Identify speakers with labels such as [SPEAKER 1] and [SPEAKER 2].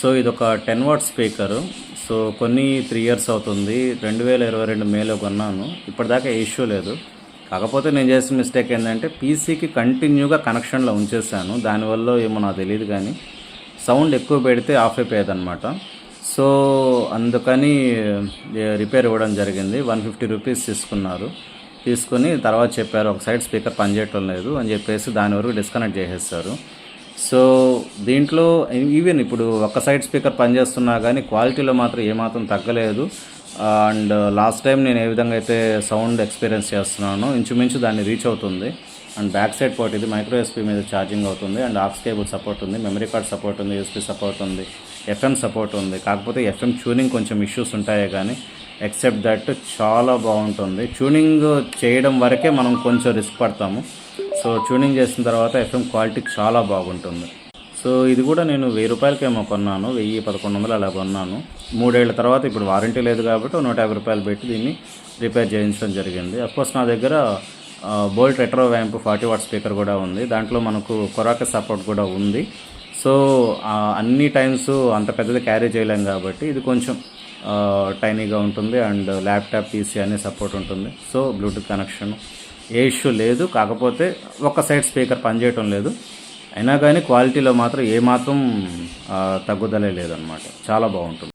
[SPEAKER 1] So ఇదొక 10 what speaker. So కొన్ని 3 years అవుతుంది. 2022 మేలో కొన్నాను. ఇప్పటిదాకా ఏ ఇష్యూ లేదు. కాకపోతే నేను చేసిన మిస్టేక్ ఏంటంటే పీసీకి కంటిన్యూగా కనెక్షన్లో ఉంచేసాను. దానివల్ల ఏమో నాకు తెలియదు కానీ సౌండ్ ఎక్కువ పెడితే ఆఫ్ అయిపోయేదన్నమాట. సో అందుకని రిపేర్ ఇవ్వడం జరిగింది. 150 రూపీస్ తీసుకుని తర్వాత చెప్పారు ఒక సైడ్ స్పీకర్ పనిచేయటం లేదు అని చెప్పేసి దాని వరకు డిస్కనెక్ట్ చేసేస్తారు. సో దీంట్లో ఈవెన్ ఇప్పుడు ఒక సైడ్ స్పీకర్ పనిచేస్తున్నా కానీ క్వాలిటీలో మాత్రం ఏమాత్రం తగ్గలేదు. అండ్ లాస్ట్ టైం నేను ఏ విధంగా అయితే సౌండ్ ఎక్స్పీరియన్స్ చేస్తున్నానో ఇంచుమించు దాన్ని రీచ్ అవుతుంది. అండ్ బ్యాక్ సైడ్ పోర్ట్ ఇది మైక్రో ఎస్పీ మీద ఛార్జింగ్ అవుతుంది. అండ్ ఆక్స్ కేబుల్ సపోర్ట్ ఉంది, మెమరీ కార్డ్ సపోర్ట్ ఉంది, యూఎస్పీ సపోర్ట్ ఉంది, ఎఫ్ఎం సపోర్ట్ ఉంది. కాకపోతే ఎఫ్ఎం ట్యూనింగ్ కొంచెం ఇష్యూస్ ఉంటాయే కానీ ఎక్సెప్ట్ దట్ చాలా బాగుంటుంది. ట్యూనింగ్ చేయడం వరకే మనం కొంచెం రిస్క్ పడతాము. సో ట్యూనింగ్ చేసిన తర్వాత ఎఫ్ఎం క్వాలిటీ చాలా బాగుంటుంది. సో ఇది కూడా నేను 1000 రూపాయలకేమో కొన్నాను, 1100 అలా కొన్నాను. 3 ఏళ్ల తర్వాత ఇప్పుడు వారంటీ లేదు కాబట్టి 150 రూపాయలు పెట్టి దీన్ని రిపేర్ చేయించడం జరిగింది. అఫ్కోర్స్ నా దగ్గర Boult retro vamp 40 watt speaker కూడా ఉంది. దాంట్లో మనకు కొరాక సపోర్ట్ కూడా ఉంది. సో అన్ని టైమ్స్ అంత పెద్దది క్యారీ చేయలేం కాబట్టి ఇది కొంచెం టైనీగా ఉంటుంది. అండ్ ల్యాప్టాప్ పీసీ అనే సపోర్ట్ ఉంటుంది. సో బ్లూటూత్ కనెక్షన్ ఏ ఇష్యూ లేదు. కాకపోతే ఒక సైడ్ స్పీకర్ పనిచేయటం లేదు. అయినా కానీ క్వాలిటీలో మాత్రం ఏమాత్రం తగ్గుదలే లేదనమాట. చాలా బాగుంటుంది.